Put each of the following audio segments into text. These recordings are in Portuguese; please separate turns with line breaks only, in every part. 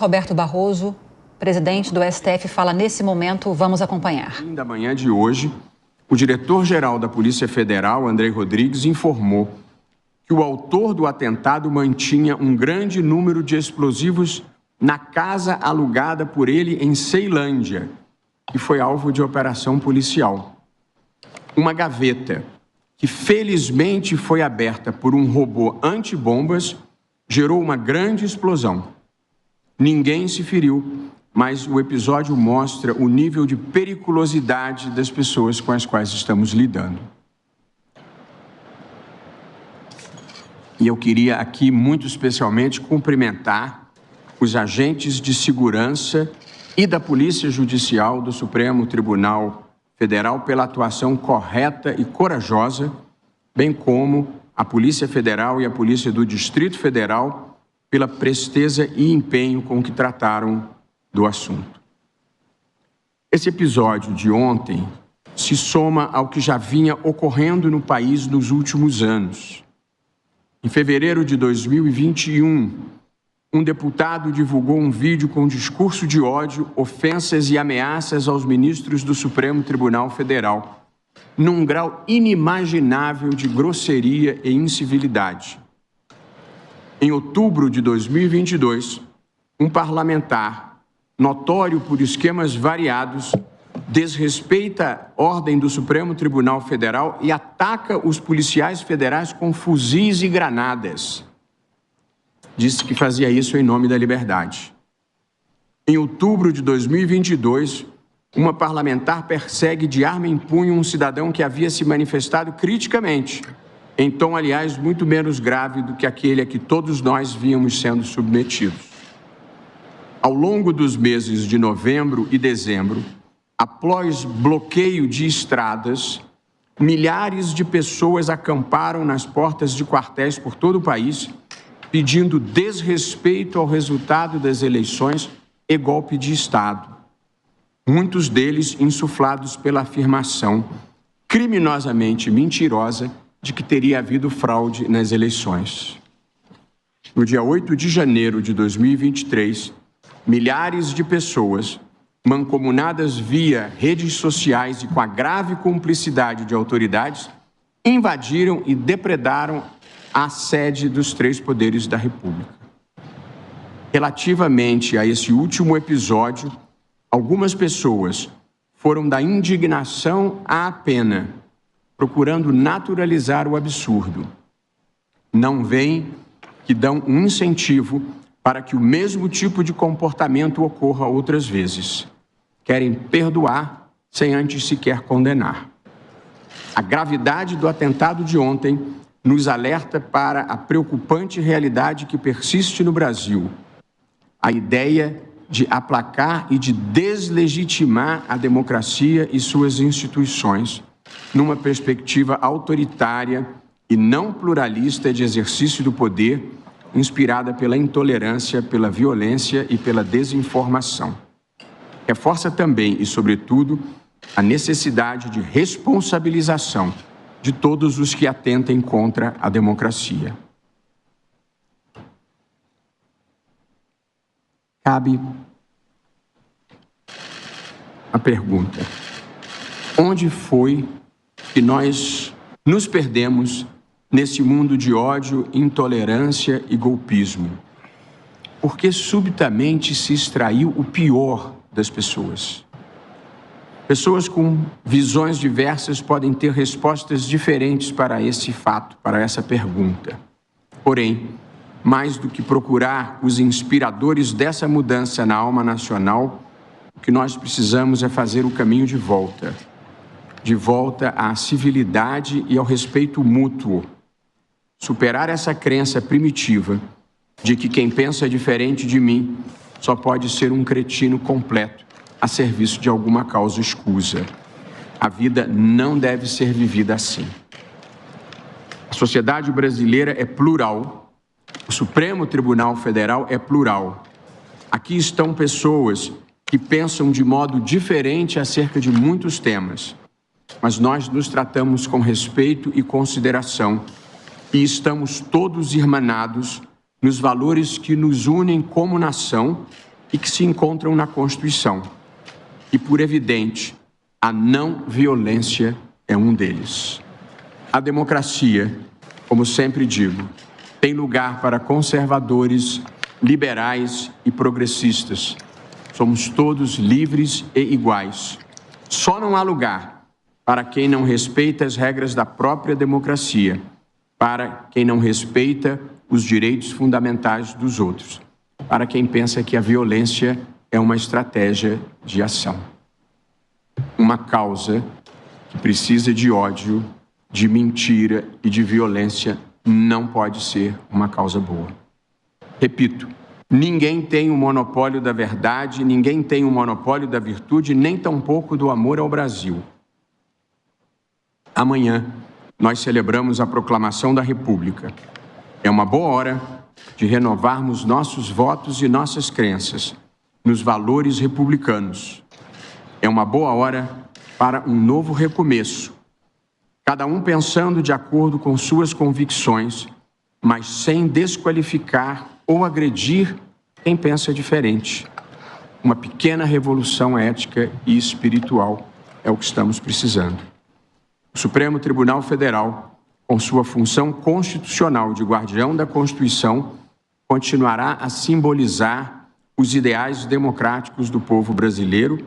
Roberto Barroso, presidente do STF, fala nesse momento. Vamos acompanhar.
Da manhã de hoje, o diretor-geral da Polícia Federal, Andrei Rodrigues, informou que o autor do atentado mantinha um grande número de explosivos na casa alugada por ele em Ceilândia, que foi alvo de operação policial. Uma gaveta que felizmente foi aberta por um robô antibombas gerou uma grande explosão. Ninguém se feriu, mas o episódio mostra o nível de periculosidade das pessoas com as quais estamos lidando. E eu queria aqui, muito especialmente, cumprimentar os agentes de segurança e da Polícia Judicial do Supremo Tribunal Federal pela atuação correta e corajosa, bem como a Polícia Federal e a Polícia do Distrito Federal pela presteza e empenho com que trataram do assunto. Esse episódio de ontem se soma ao que já vinha ocorrendo no país nos últimos anos. Em fevereiro de 2021, um deputado divulgou um vídeo com discurso de ódio, ofensas e ameaças aos ministros do Supremo Tribunal Federal, num grau inimaginável de grosseria e incivilidade. Em outubro de 2022, um parlamentar, notório por esquemas variados, desrespeita a ordem do Supremo Tribunal Federal e ataca os policiais federais com fuzis e granadas. Disse que fazia isso em nome da liberdade. Em outubro de 2022, uma parlamentar persegue de arma em punho um cidadão que havia se manifestado criticamente, em tom, aliás, muito menos grave do que aquele a que todos nós víamos sendo submetidos. Ao longo dos meses de novembro e dezembro, após bloqueio de estradas, milhares de pessoas acamparam nas portas de quartéis por todo o país, pedindo desrespeito ao resultado das eleições e golpe de Estado. Muitos deles insuflados pela afirmação criminosamente mentirosa de que teria havido fraude nas eleições. No dia 8 de janeiro de 2023, milhares de pessoas, mancomunadas via redes sociais e com a grave cumplicidade de autoridades, invadiram e depredaram a sede dos três poderes da República. Relativamente a esse último episódio, algumas pessoas foram da indignação à pena, procurando naturalizar o absurdo. Não veem que dão um incentivo para que o mesmo tipo de comportamento ocorra outras vezes. Querem perdoar sem antes sequer condenar. A gravidade do atentado de ontem nos alerta para a preocupante realidade que persiste no Brasil. A ideia de aplacar e de deslegitimar a democracia e suas instituições, numa perspectiva autoritária e não pluralista de exercício do poder, inspirada pela intolerância, pela violência e pela desinformação. Reforça também e, sobretudo, a necessidade de responsabilização de todos os que atentem contra a democracia. Cabe a pergunta: onde foi que nós nos perdemos nesse mundo de ódio, intolerância e golpismo? Por que subitamente se extraiu o pior das pessoas? Pessoas com visões diversas podem ter respostas diferentes para esse fato, para essa pergunta. Porém, mais do que procurar os inspiradores dessa mudança na alma nacional, o que nós precisamos é fazer o caminho de volta à civilidade e ao respeito mútuo. Superar essa crença primitiva de que quem pensa diferente de mim só pode ser um cretino completo a serviço de alguma causa escusa. A vida não deve ser vivida assim. A sociedade brasileira é plural, o Supremo Tribunal Federal é plural. Aqui estão pessoas que pensam de modo diferente acerca de muitos temas, mas nós nos tratamos com respeito e consideração e estamos todos irmanados nos valores que nos unem como nação e que se encontram na Constituição. E, por evidente, a não violência é um deles. A democracia, como sempre digo, tem lugar para conservadores, liberais e progressistas. Somos todos livres e iguais. Só não há lugar para quem não respeita as regras da própria democracia, para quem não respeita os direitos fundamentais dos outros, para quem pensa que a violência é uma estratégia de ação. Uma causa que precisa de ódio, de mentira e de violência não pode ser uma causa boa. Repito, ninguém tem o monopólio da verdade, ninguém tem o monopólio da virtude, nem tampouco do amor ao Brasil. Amanhã, nós celebramos a proclamação da República. É uma boa hora de renovarmos nossos votos e nossas crenças nos valores republicanos. É uma boa hora para um novo recomeço, cada um pensando de acordo com suas convicções, mas sem desqualificar ou agredir quem pensa diferente. Uma pequena revolução ética e espiritual é o que estamos precisando. O Supremo Tribunal Federal, com sua função constitucional de guardião da Constituição, continuará a simbolizar os ideais democráticos do povo brasileiro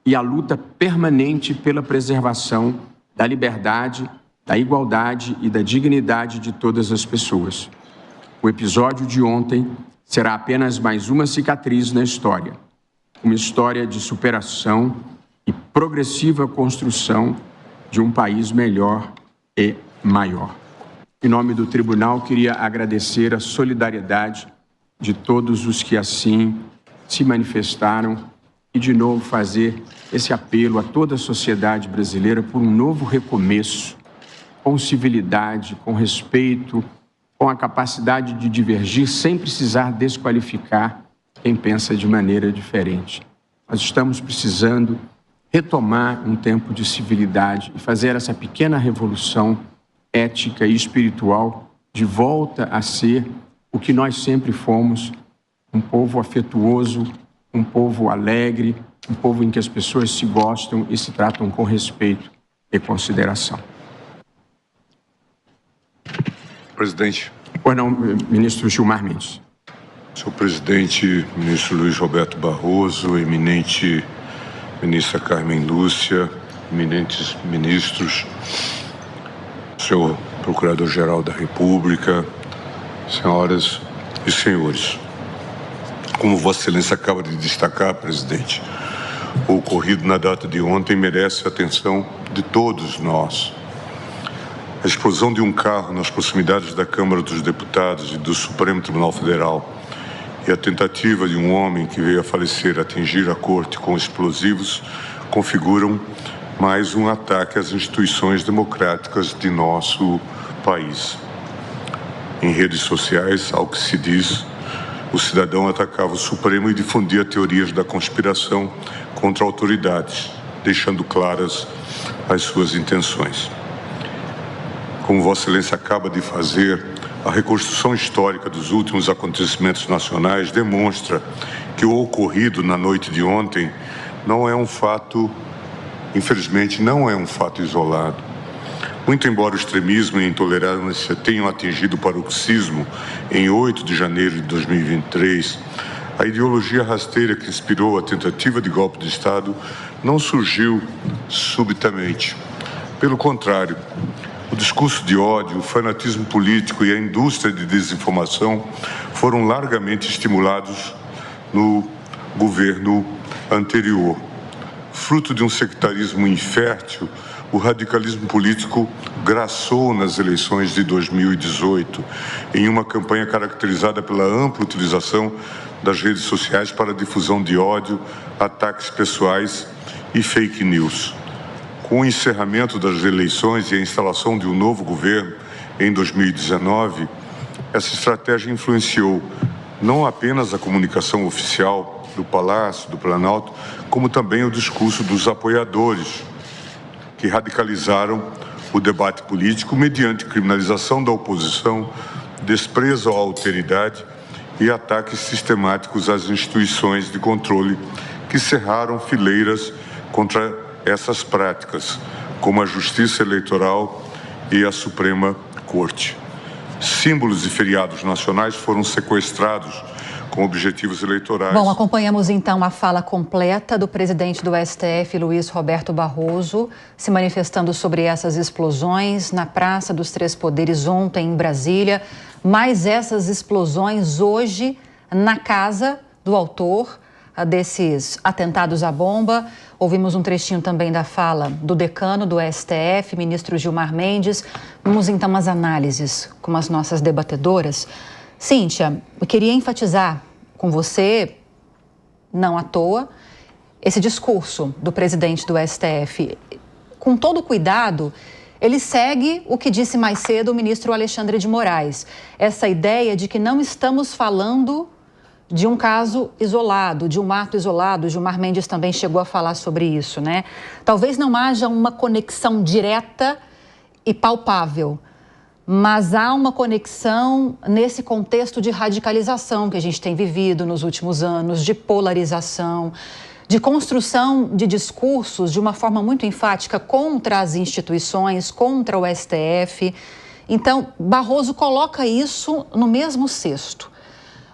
e a luta permanente pela preservação da liberdade, da igualdade e da dignidade de todas as pessoas. O episódio de ontem será apenas mais uma cicatriz na história, uma história de superação e progressiva construção de um país melhor e maior. Em nome do Tribunal, queria agradecer a solidariedade de todos os que assim se manifestaram e, de novo, fazer esse apelo a toda a sociedade brasileira por um novo recomeço, com civilidade, com respeito, com a capacidade de divergir sem precisar desqualificar quem pensa de maneira diferente. Nós estamos precisando retomar um tempo de civilidade e fazer essa pequena revolução ética e espiritual de volta a ser o que nós sempre fomos, um povo afetuoso, um povo alegre, um povo em que as pessoas se gostam e se tratam com respeito e consideração.
Presidente.
Pois não, ministro Gilmar Mendes.
Senhor presidente, ministro Luiz Roberto Barroso, eminente ministra Carmen Lúcia, eminentes ministros, senhor Procurador-Geral da República, senhoras e senhores. Como Vossa Excelência acaba de destacar, presidente, o ocorrido na data de ontem merece a atenção de todos nós. A explosão de um carro nas proximidades da Câmara dos Deputados e do Supremo Tribunal Federal e a tentativa de um homem que veio a falecer atingir a corte com explosivos configuram mais um ataque às instituições democráticas de nosso país. Em redes sociais, ao que se diz, o cidadão atacava o Supremo e difundia teorias da conspiração contra autoridades, deixando claras as suas intenções. Como Vossa Excelência acaba de fazer, a reconstrução histórica dos últimos acontecimentos nacionais demonstra que o ocorrido na noite de ontem não é um fato, infelizmente, não é um fato isolado. Muito embora o extremismo e a intolerância tenham atingido o paroxismo em 8 de janeiro de 2023, a ideologia rasteira que inspirou a tentativa de golpe de Estado não surgiu subitamente. Pelo contrário, o discurso de ódio, o fanatismo político e a indústria de desinformação foram largamente estimulados no governo anterior. Fruto de um sectarismo infértil, o radicalismo político graçou nas eleições de 2018, em uma campanha caracterizada pela ampla utilização das redes sociais para a difusão de ódio, ataques pessoais e fake news. Com o encerramento das eleições e a instalação de um novo governo em 2019, essa estratégia influenciou não apenas a comunicação oficial do Palácio, do Planalto, como também o discurso dos apoiadores, que radicalizaram o debate político mediante criminalização da oposição, desprezo à alteridade e ataques sistemáticos às instituições de controle que cerraram fileiras contra essas práticas, como a Justiça Eleitoral e a Suprema Corte. Símbolos e feriados nacionais foram sequestrados com objetivos eleitorais.
Bom, acompanhamos então a fala completa do presidente do STF, Luiz Roberto Barroso, se manifestando sobre essas explosões na Praça dos Três Poderes ontem em Brasília. Mais essas explosões hoje na casa do autor desses atentados à bomba. Ouvimos um trechinho também da fala do decano do STF, ministro Gilmar Mendes. Vamos então às análises com as nossas debatedoras. Cíntia, eu queria enfatizar com você, não à toa, esse discurso do presidente do STF. Com todo cuidado, ele segue o que disse mais cedo o ministro Alexandre de Moraes. Essa ideia de que não estamos falando de um caso isolado, de um ato isolado. Gilmar Mendes também chegou a falar sobre isso, né? Talvez não haja uma conexão direta e palpável, mas há uma conexão nesse contexto de radicalização que a gente tem vivido nos últimos anos, de polarização, de construção de discursos de uma forma muito enfática contra as instituições, contra o STF. Então, Barroso coloca isso no mesmo cesto.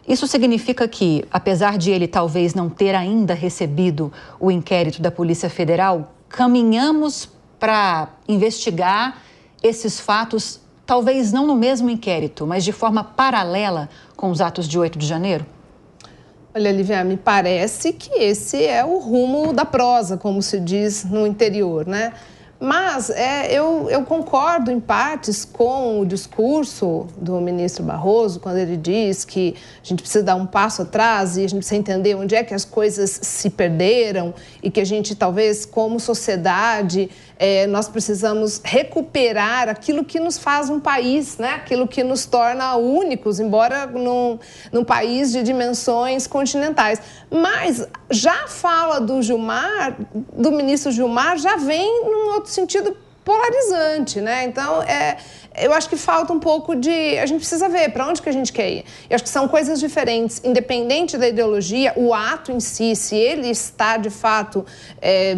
Isso significa que, apesar de ele talvez não ter ainda recebido o inquérito da Polícia Federal, caminhamos para investigar esses fatos, talvez não no mesmo inquérito, mas de forma paralela com os atos de 8 de janeiro?
Olha, Lívia, me parece que esse é o rumo da prosa, como se diz no interior, né? Mas eu concordo em partes com o discurso do ministro Barroso, quando ele diz que a gente precisa dar um passo atrás e a gente precisa entender onde é que as coisas se perderam e que a gente, talvez, como sociedade, nós precisamos recuperar aquilo que nos faz um país, né? Aquilo que nos torna únicos, embora num país de dimensões continentais. Mas já a fala do ministro Gilmar, já vem num outro sentido polarizante, né? Então, eu acho que falta um pouco de... A gente precisa ver para onde que a gente quer ir. Eu acho que são coisas diferentes. Independente da ideologia, o ato em si, se ele está, de fato,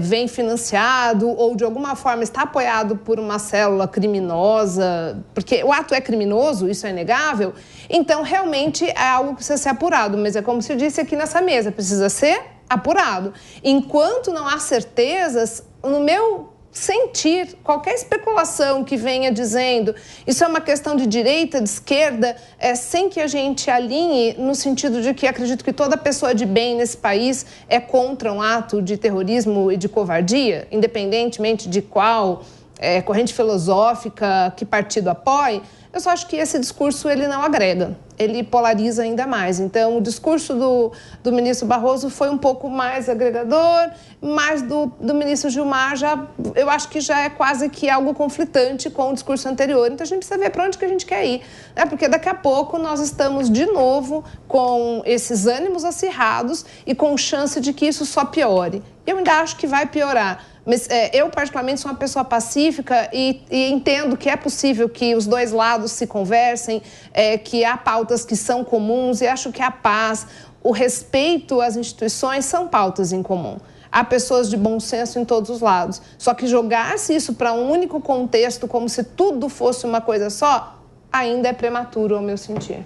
bem financiado ou, de alguma forma, está apoiado por uma célula criminosa, porque o ato é criminoso, isso é inegável, então, realmente, é algo que precisa ser apurado. Mas é como se eu disse aqui nessa mesa, precisa ser apurado. Enquanto não há certezas, no meu sentir, qualquer especulação que venha dizendo isso é uma questão de direita, de esquerda, sem que a gente alinhe no sentido de que acredito que toda pessoa de bem nesse país é contra um ato de terrorismo e de covardia, independentemente de qual corrente filosófica, que partido apoie. Eu só acho que esse discurso ele não agrega, ele polariza ainda mais. Então, o discurso do ministro Barroso foi um pouco mais agregador, mas do ministro Gilmar eu acho que já é quase que algo conflitante com o discurso anterior. Então, a gente precisa ver para onde que a gente quer ir, né? Porque daqui a pouco nós estamos de novo com esses ânimos acirrados e com chance de que isso só piore. Eu ainda acho que vai piorar. Mas eu, particularmente, sou uma pessoa pacífica e entendo que é possível que os dois lados se conversem, que há pautas que são comuns e acho que a paz, o respeito às instituições são pautas em comum. Há pessoas de bom senso em todos os lados. Só que jogar-se isso para um único contexto, como se tudo fosse uma coisa só, ainda é prematuro, ao meu sentir.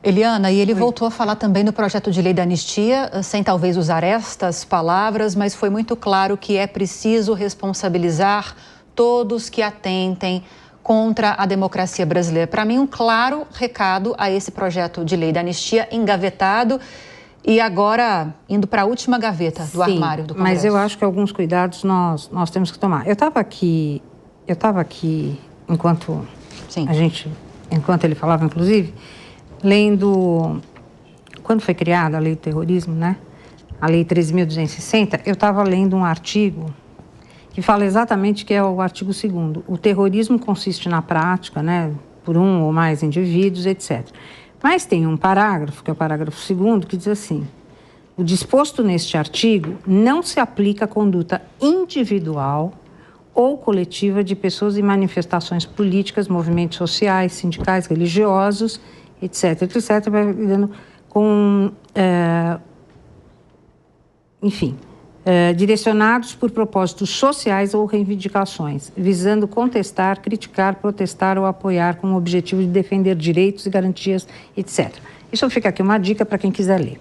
Eliana, e ele voltou a falar também do projeto de lei da anistia, sem talvez usar estas palavras, mas foi muito claro que é preciso responsabilizar todos que atentem contra a democracia brasileira. Para mim, um claro recado a esse projeto de lei da anistia engavetado e agora indo para a última gaveta do armário do Congresso.
Mas eu acho que alguns cuidados nós temos que tomar. Eu estava aqui enquanto ele falava, inclusive, lendo, quando foi criada a lei do terrorismo, né? A lei 13.260, eu estava lendo um artigo que fala exatamente que é o artigo 2º. O terrorismo consiste na prática, né, por um ou mais indivíduos, etc. Mas tem um parágrafo, que é o parágrafo 2º, que diz assim: o disposto neste artigo não se aplica à conduta individual ou coletiva de pessoas em manifestações políticas, movimentos sociais, sindicais, religiosos, etc., etc., direcionados por propósitos sociais ou reivindicações, visando contestar, criticar, protestar ou apoiar com o objetivo de defender direitos e garantias, etc. Isso fica aqui uma dica para quem quiser ler.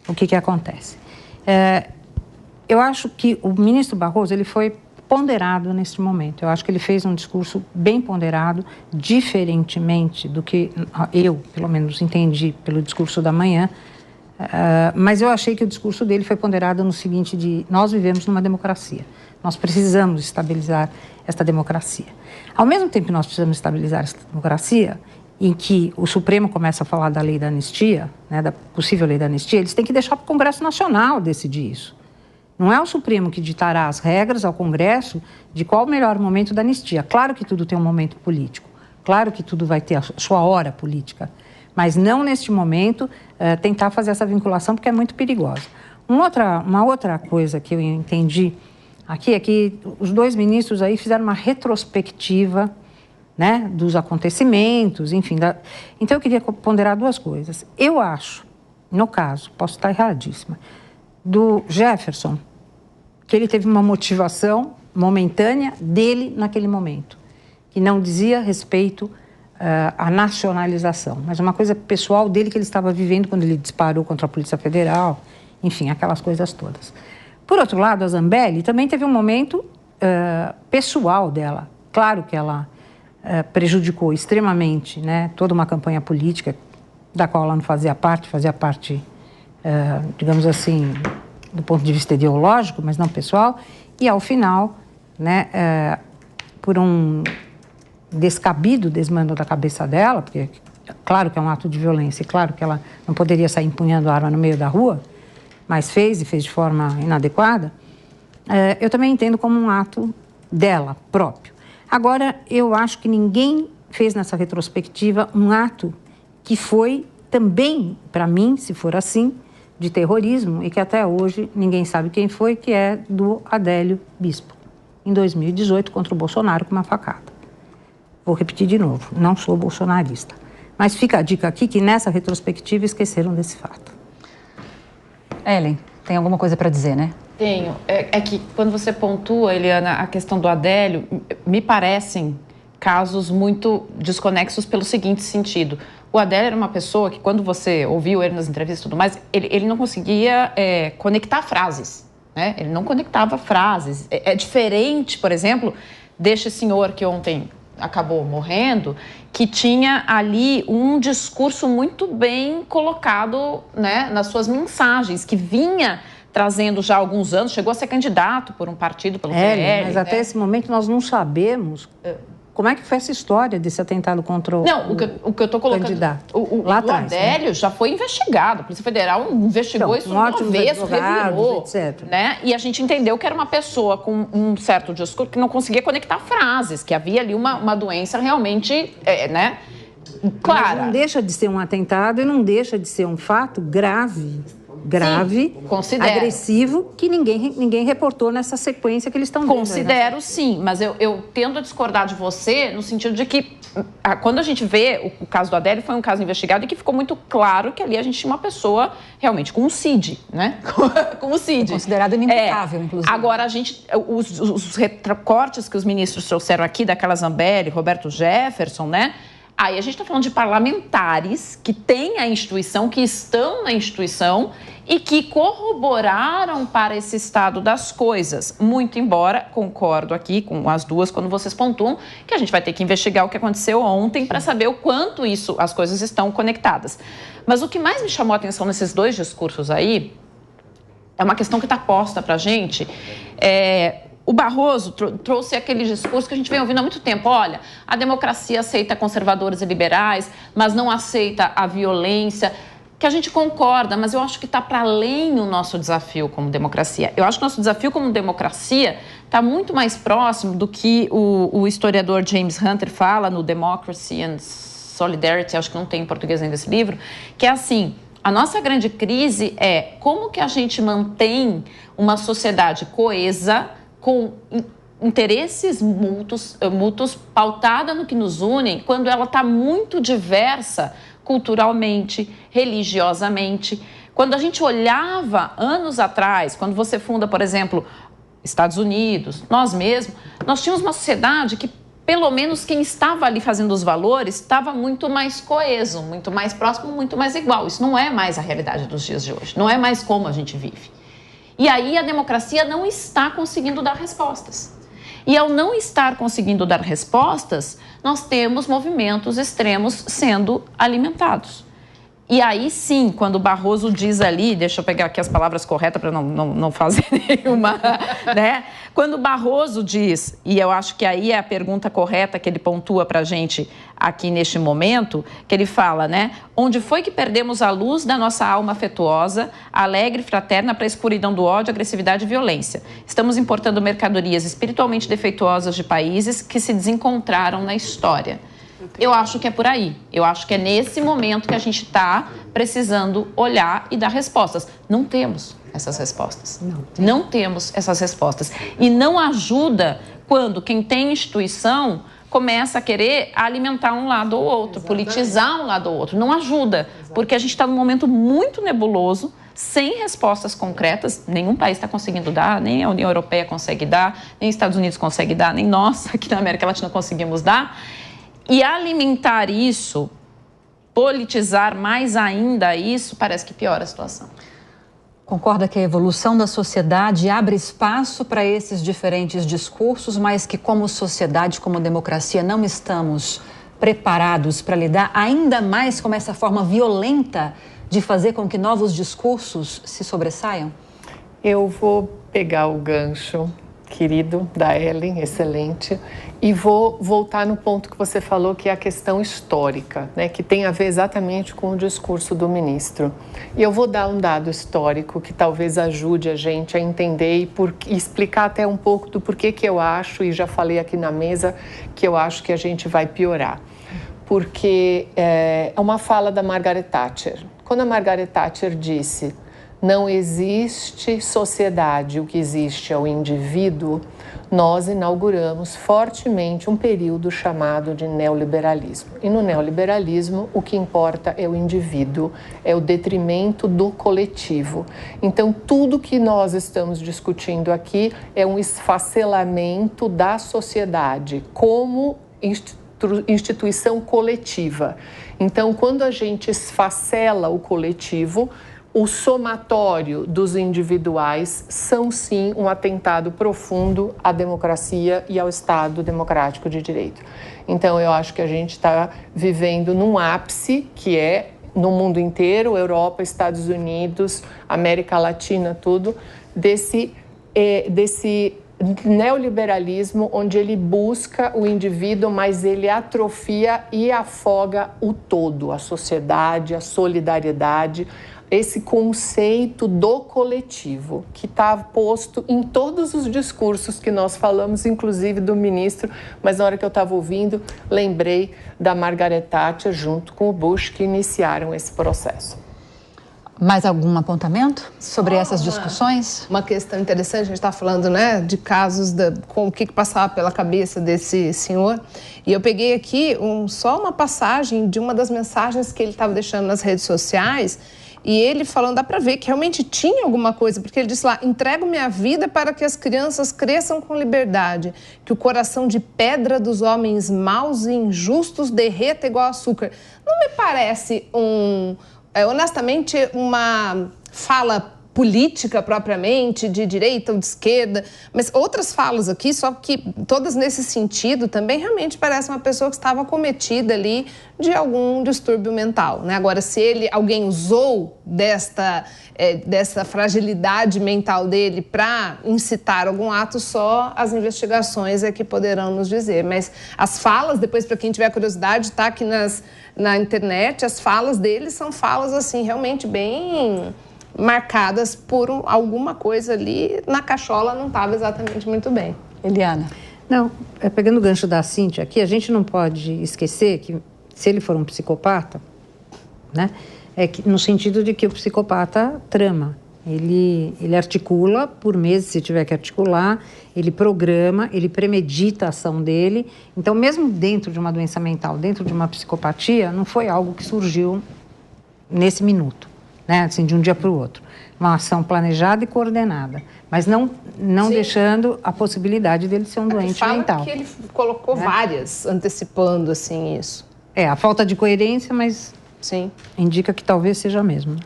O que acontece? Eu acho que o ministro Barroso ele foi ponderado nesse momento. Eu acho que ele fez um discurso bem ponderado, diferentemente do que eu, pelo menos, entendi pelo discurso da manhã. Mas eu achei que o discurso dele foi ponderado no seguinte nós vivemos numa democracia. Nós precisamos estabilizar esta democracia. Ao mesmo tempo que nós precisamos estabilizar esta democracia, em que o Supremo começa a falar da lei da anistia, né, da possível lei da anistia, eles têm que deixar para o Congresso Nacional decidir isso. Não é o Supremo que ditará as regras ao Congresso de qual o melhor momento da anistia. Claro que tudo tem um momento político, claro que tudo vai ter a sua hora política, mas não neste momento tentar fazer essa vinculação porque é muito perigosa. Uma outra coisa que eu entendi aqui é que os dois ministros aí fizeram uma retrospectiva, né, dos acontecimentos, enfim. Então eu queria ponderar duas coisas. Eu acho, no caso, posso estar erradíssima, do Jefferson, que ele teve uma motivação momentânea dele naquele momento, que não dizia respeito à nacionalização, mas uma coisa pessoal dele que ele estava vivendo quando ele disparou contra a Polícia Federal, enfim, aquelas coisas todas. Por outro lado, a Zambelli também teve um momento pessoal dela. Claro que ela prejudicou extremamente, né, toda uma campanha política da qual ela não fazia parte, digamos assim, do ponto de vista ideológico, mas não pessoal, e ao final, né, por um descabido desmando da cabeça dela, porque claro que é um ato de violência, e claro que ela não poderia sair empunhando a arma no meio da rua, mas fez de forma inadequada, eu também entendo como um ato dela próprio. Agora, eu acho que ninguém fez nessa retrospectiva um ato que foi também, para mim, se for assim, de terrorismo e que até hoje ninguém sabe quem foi, que é do Adélio Bispo, em 2018, contra o Bolsonaro com uma facada. Vou repetir de novo, não sou bolsonarista. Mas fica a dica aqui que nessa retrospectiva esqueceram desse fato.
Ellen, tem alguma coisa para dizer, né?
Tenho. É que quando você pontua, Eliana, a questão do Adélio, me parecem casos muito desconexos pelo seguinte sentido. O Adélio era uma pessoa que, quando você ouviu ele nas entrevistas e tudo mais, ele não conseguia conectar frases, né? Ele não conectava frases. É diferente, por exemplo, deste senhor que ontem acabou morrendo, que tinha ali um discurso muito bem colocado, né, nas suas mensagens, que vinha trazendo já há alguns anos, chegou a ser candidato por um partido, pelo PL.
Mas até esse momento nós não sabemos como é que foi essa história desse atentado contra o
o que eu estou colocando,
candidato.
O Adélio, né, já foi investigado, a Polícia Federal investigou isso uma vez, revirou,
etc.
Né? E a gente entendeu que era uma pessoa com um certo discurso que não conseguia conectar frases, que havia ali uma doença realmente, né, clara.
Mas não deixa de ser um atentado e não deixa de ser um fato grave,
sim,
agressivo, que ninguém reportou nessa sequência que eles estão vendo.
Considero, sim, mas eu tendo a discordar de você no sentido de que quando a gente vê o caso do Adélio, foi um caso investigado e que ficou muito claro que ali a gente tinha uma pessoa realmente com um CID, né? Com o CID.
Considerado inimputável, inclusive.
Agora, os recortes que os ministros trouxeram aqui, daquela Zambelli, Roberto Jefferson, né? Aí a gente está falando de parlamentares que têm a instituição, que estão na instituição e que corroboraram para esse estado das coisas. Muito embora, concordo aqui com as duas, quando vocês pontuam, que a gente vai ter que investigar o que aconteceu ontem para saber o quanto as coisas estão conectadas. Mas o que mais me chamou a atenção nesses dois discursos aí é uma questão que está posta para a gente. O Barroso trouxe aquele discurso que a gente vem ouvindo há muito tempo. Olha, a democracia aceita conservadores e liberais, mas não aceita a violência, que a gente concorda, mas eu acho que está para além o nosso desafio como democracia. Eu acho que o nosso desafio como democracia está muito mais próximo do que o historiador James Hunter fala no Democracy and Solidarity, acho que não tem em português ainda esse livro, que é assim: a nossa grande crise é como que a gente mantém uma sociedade coesa, com interesses mútuos pautada no que nos unem, quando ela está muito diversa culturalmente, religiosamente. Quando a gente olhava anos atrás, quando você funda, por exemplo, Estados Unidos, nós mesmos, nós tínhamos uma sociedade que, pelo menos quem estava ali fazendo os valores, estava muito mais coeso, muito mais próximo, muito mais igual. Isso não é mais a realidade dos dias de hoje, não é mais como a gente vive. E aí a democracia não está conseguindo dar respostas. E ao não estar conseguindo dar respostas, nós temos movimentos extremos sendo alimentados. E aí sim, quando o Barroso diz ali, deixa eu pegar aqui as palavras corretas para não fazer nenhuma, né? Quando o Barroso diz, e eu acho que aí é a pergunta correta que ele pontua para a gente aqui neste momento, que ele fala, né? Onde foi que perdemos a luz da nossa alma afetuosa, alegre e fraterna para a escuridão do ódio, agressividade e violência? Estamos importando mercadorias espiritualmente defeituosas de países que se desencontraram na história. Eu acho que é por aí. Eu acho que é nesse momento que a gente está precisando olhar e dar respostas. Não temos essas respostas. Não temos essas respostas. E não ajuda quando quem tem instituição começa a querer alimentar um lado ou outro, politizar um lado ou outro. Não ajuda, porque a gente está num momento muito nebuloso, sem respostas concretas. Nenhum país está conseguindo dar, nem a União Europeia consegue dar, nem os Estados Unidos consegue dar, nem nós aqui na América Latina conseguimos dar. E alimentar isso, politizar mais ainda isso, parece que piora a situação.
Concorda que a evolução da sociedade abre espaço para esses diferentes discursos, mas que como sociedade, como democracia, não estamos preparados para lidar ainda mais com essa forma violenta de fazer com que novos discursos se sobressaiam?
Eu vou pegar o gancho, querido, da Ellen, excelente, e vou voltar no ponto que você falou, que é a questão histórica, né, que tem a ver exatamente com o discurso do ministro. E eu vou dar um dado histórico que talvez ajude a gente a entender e explicar até um pouco do porquê que eu acho, e já falei aqui na mesa, que eu acho que a gente vai piorar. Porque é uma fala da Margaret Thatcher. Quando a Margaret Thatcher disse: não existe sociedade, o que existe é o indivíduo, nós inauguramos fortemente um período chamado de neoliberalismo. E no neoliberalismo, o que importa é o indivíduo, é o detrimento do coletivo. Então, tudo que nós estamos discutindo aqui é um esfacelamento da sociedade como instituição coletiva. Então, quando a gente esfacela o coletivo, o somatório dos individuais são, sim, um atentado profundo à democracia e ao Estado democrático de direito. Então, eu acho que a gente está vivendo num ápice, que é, no mundo inteiro, Europa, Estados Unidos, América Latina, tudo, desse neoliberalismo onde ele busca o indivíduo, mas ele atrofia e afoga o todo, a sociedade, a solidariedade, esse conceito do coletivo, que está posto em todos os discursos que nós falamos, inclusive do ministro, mas na hora que eu estava ouvindo, lembrei da Margaret Thatcher junto com o Bush, que iniciaram esse processo.
Mais algum apontamento sobre essas discussões?
Uma questão interessante, a gente está falando, né, de casos, com o que passava pela cabeça desse senhor. E eu peguei aqui só uma passagem de uma das mensagens que ele estava deixando nas redes sociais. E ele falando, dá para ver que realmente tinha alguma coisa, porque ele disse lá: entrego minha vida para que as crianças cresçam com liberdade, que o coração de pedra dos homens maus e injustos derreta igual açúcar. Não me parece honestamente, uma fala política propriamente, de direita ou de esquerda, mas outras falas aqui, só que todas nesse sentido, também realmente parece uma pessoa que estava cometida ali de algum distúrbio mental, né? Agora, se alguém usou dessa fragilidade mental dele para incitar algum ato, só as investigações é que poderão nos dizer. Mas as falas, depois, para quem tiver curiosidade, tá aqui na internet, as falas dele são falas, assim, realmente bem marcadas por alguma coisa ali, na cachola não estava exatamente muito bem.
Eliana?
Não, pegando o gancho da Cíntia aqui, a gente não pode esquecer que, se ele for um psicopata, né, no sentido de que o psicopata trama. Ele articula por meses, se tiver que articular, ele programa, ele premedita a ação dele. Então, mesmo dentro de uma doença mental, dentro de uma psicopatia, não foi algo que surgiu nesse minuto, né? Assim, de um dia para o outro. Uma ação planejada e coordenada, mas não deixando a possibilidade dele ser um doente mental.
Que ele colocou várias, antecipando assim isso.
A falta de coerência, mas
sim,
indica que talvez seja mesmo.